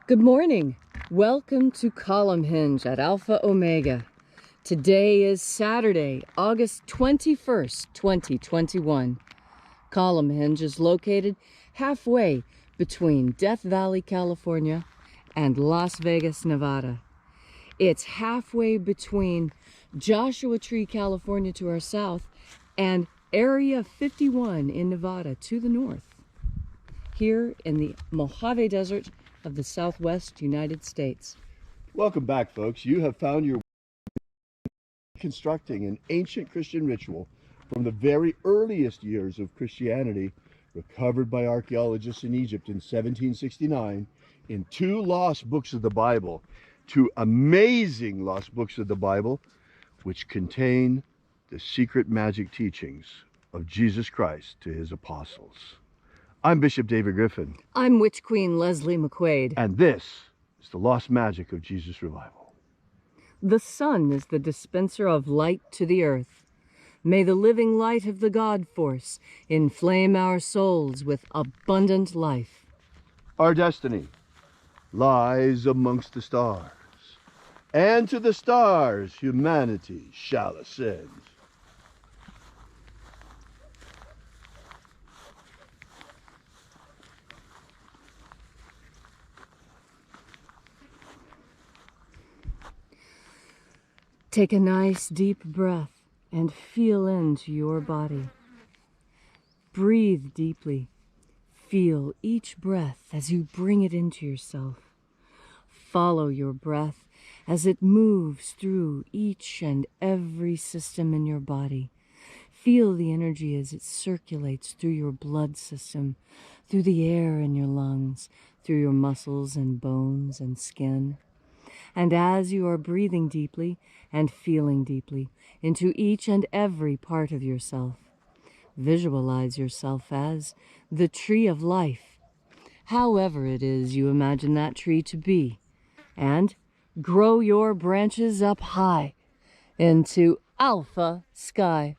Good morning. Welcome to Column Hinge at Alpha Omega. Today is Saturday, August 21st, 2021. Column Hinge is located halfway between Death Valley, California and Las Vegas, Nevada. It's halfway between Joshua Tree, California to our south and Area 51 in Nevada to the north. Here in the Mojave Desert of the Southwest United States. Welcome back, folks. You have found your way reconstructing an ancient Christian ritual from the very earliest years of Christianity, recovered by archaeologists in Egypt in 1769 in two lost books of the Bible, two amazing lost books of the Bible, which contain the secret magic teachings of Jesus Christ to his apostles. I'm Bishop David Griffin. I'm Witch Queen Leslie McQuade. And this is the lost magic of Jesus Revival. The sun is the dispenser of light to the earth. May the living light of the God force inflame our souls with abundant life. Our destiny lies amongst the stars, and to the stars humanity shall ascend. Take a nice deep breath and feel into your body. Breathe deeply. Feel each breath as you bring it into yourself. Follow your breath as it moves through each and every system in your body. Feel the energy as it circulates through your blood system, through the air in your lungs, through your muscles and bones and skin. And as you are breathing deeply and feeling deeply into each and every part of yourself, visualize yourself as the tree of life, however it is you imagine that tree to be, and grow your branches up high into alpha sky.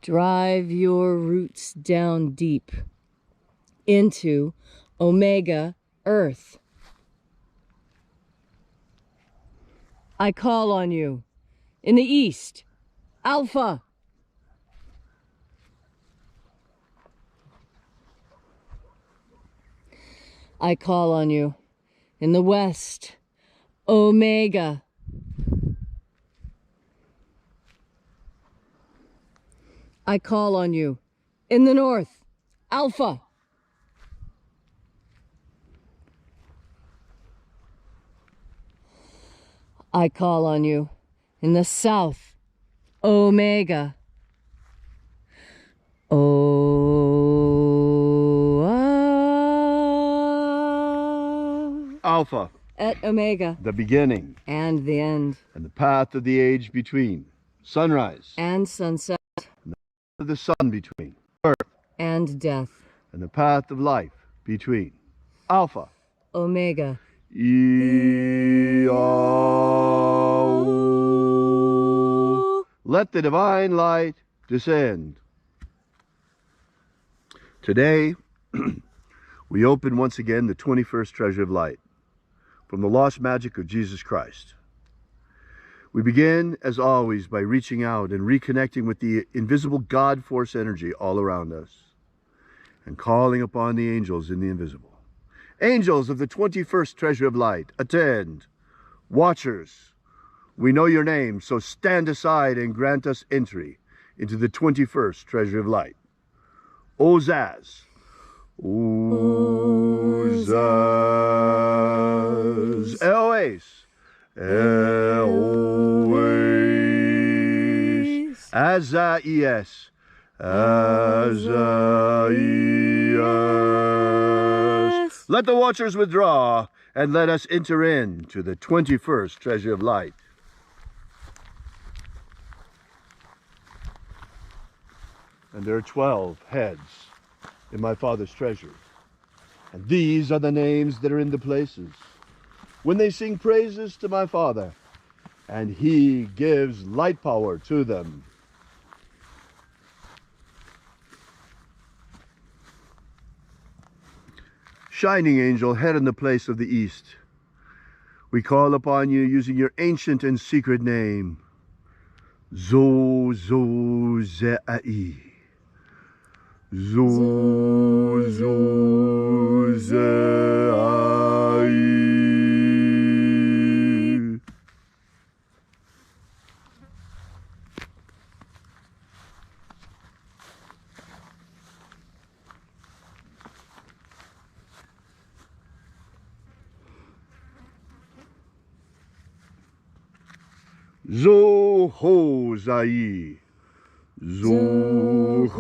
Drive your roots down deep into omega earth. I call on you in the east, Alpha. I call on you in the west, Omega. I call on you in the north, Alpha. I call on you in the south, Omega. Alpha. Et Omega. The beginning. And the end. And the path of the age between. Sunrise. And sunset. And the path of the sun between. Birth. And death. And the path of life between. Alpha. Omega. Let the divine light descend. Today, we open once again the 21st treasure of light from the lost magic of Jesus Christ. We begin, as always, by reaching out and reconnecting with the invisible God force energy all around us and calling upon the angels in the invisible. Angels of the 21st treasure of light, attend. Watchers, we know your name, so stand aside and grant us entry into the 21st treasure of light. Ozaz. Ozaz. Eloes. Eloes. Azaies. Azaies. Let the watchers withdraw, and let us enter into the 21st treasure of light. And there are 12 heads in my Father's treasure. And these are the names that are in the places when they sing praises to my Father, and he gives light power to them. shining angel, head in the place of the east, we call upon you using your ancient and secret name, Zo-Zo-Ze-Ai. Zo-Zo-Ze-Ai. Zo-Ho-Zai. Zo-Ho-Zai.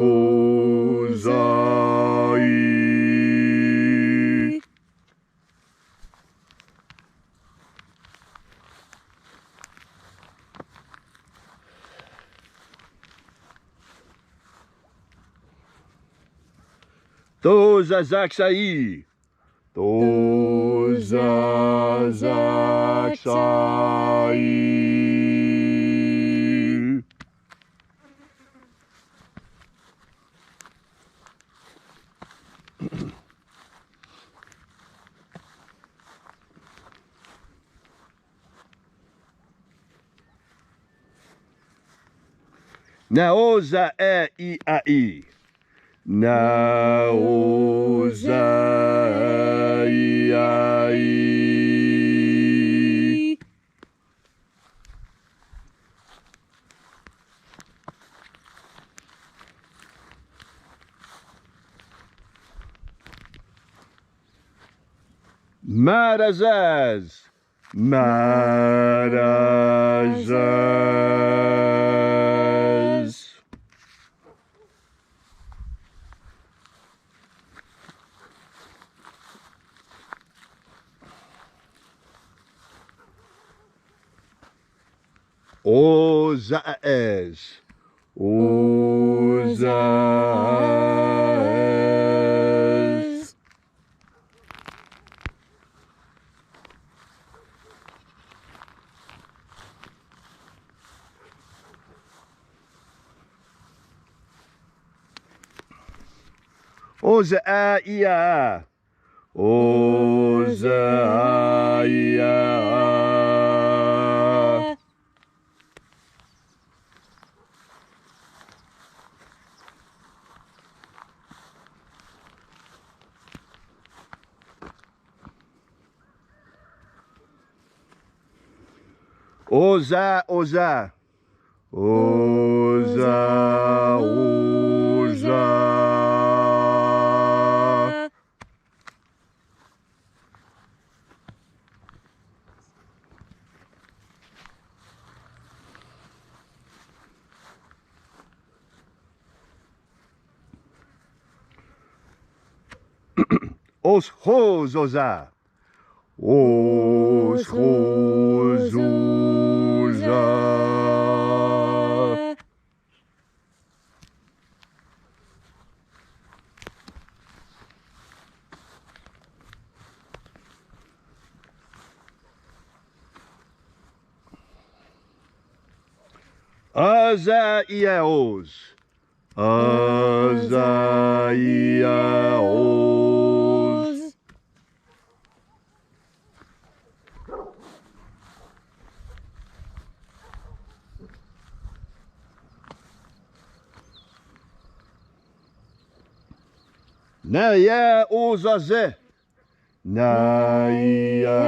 To-Za-Zak-Sai. To-Za-Zak-Sai. Na-o-za-e-i-a-i. Na-o-za-i-a-i. Marazaz. Marazaz. O-za-ez. O-za-ez. O-za-a-i-a. O-za-a-i-a. Oza, oza. Oza, oza. Os hos oza. Os hos oza. Azaiaos. Azaiaos. Naya ozaze. Naya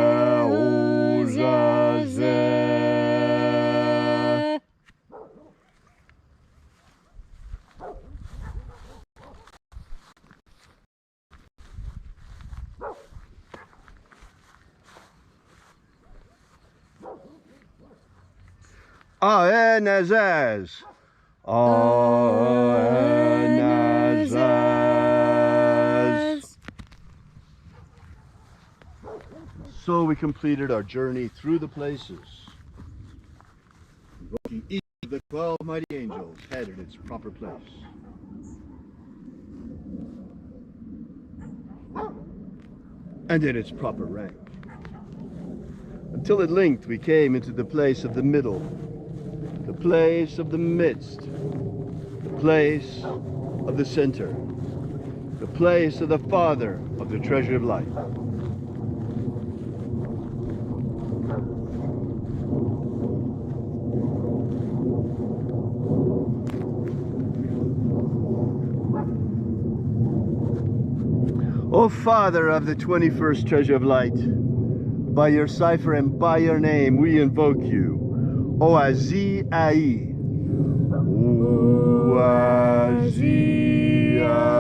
ozaze. Aenazaz. Aenazaz. So we completed our journey through the places, invoking each of the 12 mighty angels, head in its proper place. And in its proper rank. Until at length we came into the place of the middle, the place of the midst, the place of the center, the place of the Father of the treasure of light. O Father of the 21st treasure of light, by your cipher and by your name we invoke you. Oazi Ai. Oazi Ai.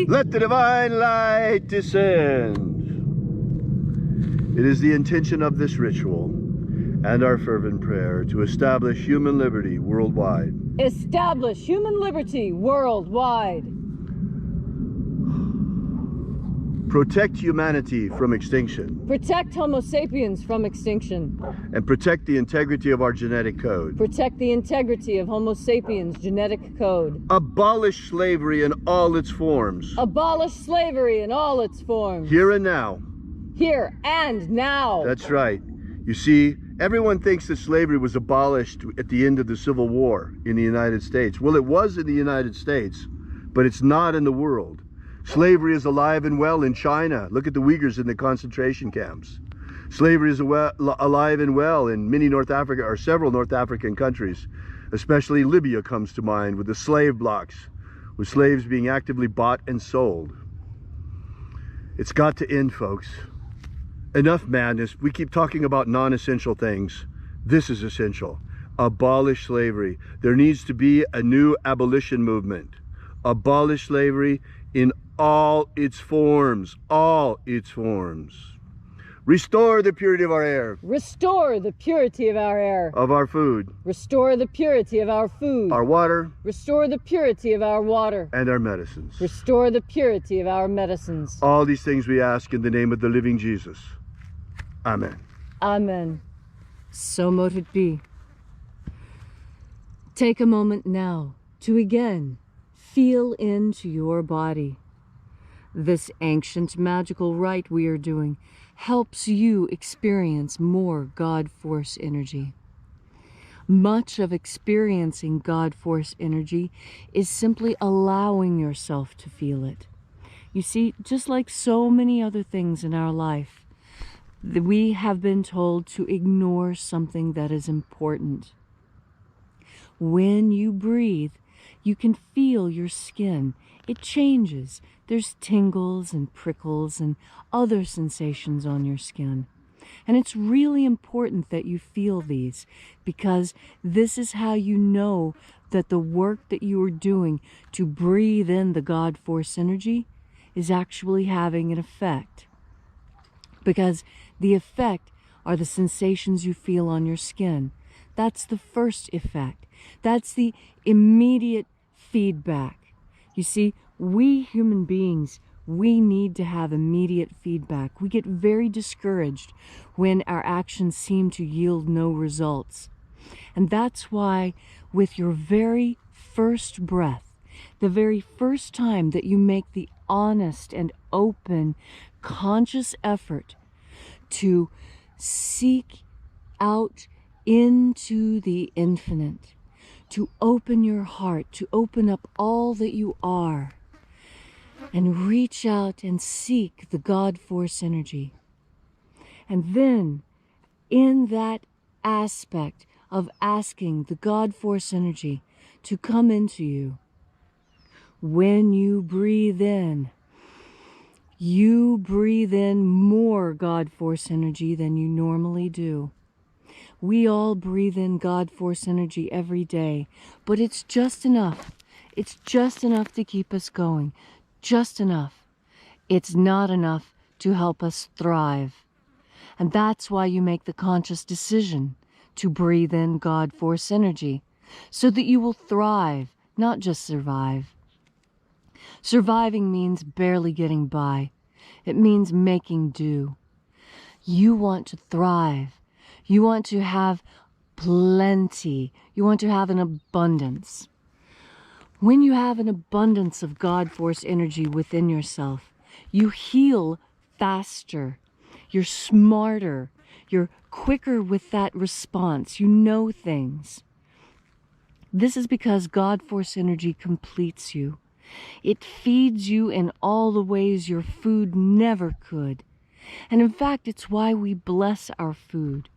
Let the divine light descend. It is the intention of this ritual and our fervent prayer to establish human liberty worldwide. Establish human liberty worldwide. Protect humanity from extinction. Protect Homo sapiens from extinction. And protect the integrity of our genetic code. Protect the integrity of Homo sapiens' genetic code. Abolish slavery in all its forms. Abolish slavery in all its forms. Here and now. Here and now. That's right. You see, everyone thinks that slavery was abolished at the end of the Civil War in the United States. Well, it was in the United States, but it's not in the world. Slavery is alive and well in China. Look at the Uyghurs in the concentration camps. Slavery is alive and well in many North Africa, or several North African countries. Especially Libya comes to mind, with the slave blocks, with slaves being actively bought and sold. It's got to end, folks. Enough madness. We keep talking about non-essential things. This is essential. Abolish slavery. There needs to be a new abolition movement. Abolish slavery in all its forms, all its forms. Restore the purity of our air. Restore the purity of our air. Of our food. Restore the purity of our food. Our water. Restore the purity of our water. And our medicines. Restore the purity of our medicines. All these things we ask in the name of the living Jesus. Amen. Amen. So mote it be. Take a moment now to again feel into your body. This ancient magical rite we are doing helps you experience more God Force energy. Much of experiencing God Force energy is simply allowing yourself to feel it. You see, just like so many other things in our life, we have been told to ignore something that is important. When you breathe, you can feel your skin. It changes. There's tingles and prickles and other sensations on your skin. And it's really important that you feel these, because this is how you know that the work that you are doing to breathe in the God Force energy is actually having an effect. Because the effect are the sensations you feel on your skin. That's the first effect. That's the immediate feedback. You see, we human beings, we need to have immediate feedback. We get very discouraged when our actions seem to yield no results. And that's why with your very first breath, the very first time that you make the honest and open, conscious effort to seek out into the infinite, to open your heart, to open up all that you are, and reach out and seek the God Force energy. And then, in that aspect of asking the God Force energy to come into you, when you breathe in more God Force energy than you normally do. We all breathe in God Force energy every day, but it's just enough. It's just enough to keep us going. Just enough. It's not enough to help us thrive. And that's why you make the conscious decision to breathe in God Force energy, so that you will thrive, not just survive. Surviving means barely getting by. It means making do. You want to thrive. You want to have plenty. You want to have an abundance. When you have an abundance of God Force energy within yourself, you heal faster. You're smarter. You're quicker with that response. You know things. This is because God Force energy completes you. It feeds you in all the ways your food never could. And in fact, it's why we bless our food.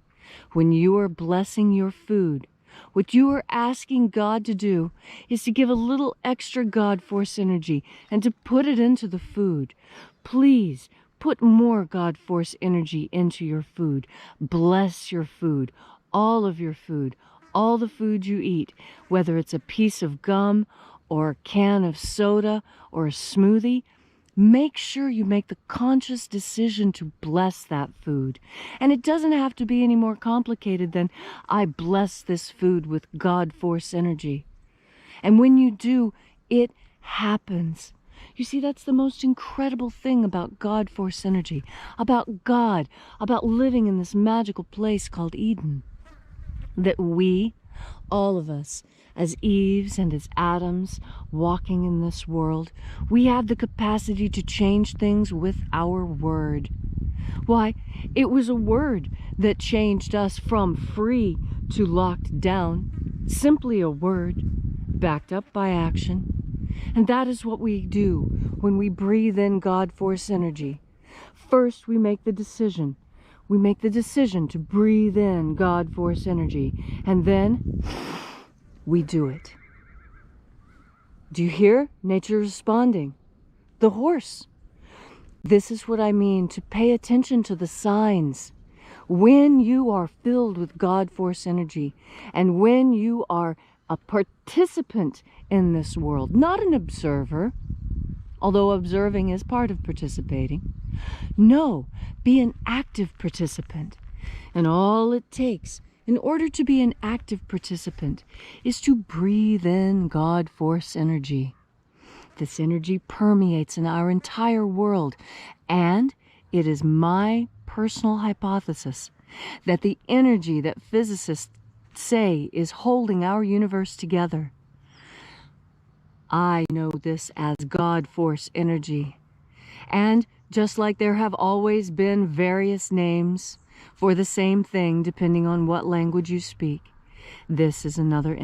When you are blessing your food, what you are asking God to do is to give a little extra God Force energy and to put it into the food. Please put more God Force energy into your food. Bless your food, all of your food, all the food you eat, whether it's a piece of gum or a can of soda or a smoothie. Make sure you make the conscious decision to bless that food. And it doesn't have to be any more complicated than, I bless this food with God Force energy. And when you do, it happens. You see, that's the most incredible thing about God Force energy, about God, about living in this magical place called Eden. That we, all of us, as Eves and as Adams walking in this world, we have the capacity to change things with our word. Why, it was a word that changed us from free to locked down. Simply a word, backed up by action. And that is what we do when we breathe in God Force energy. First, we make the decision. We make the decision to breathe in God Force energy. And then we do it. Do you hear? Nature responding. The horse. This is what I mean, to pay attention to the signs. When you are filled with God Force energy, and when you are a participant in this world, not an observer, although observing is part of participating. No, be an active participant. And all it takes in order to be an active participant is to breathe in God Force energy. This energy permeates in our entire world, and it is my personal hypothesis that the energy that physicists say is holding our universe together. I know this as God Force energy. And just like there have always been various names for the same thing depending on what language you speak, this is another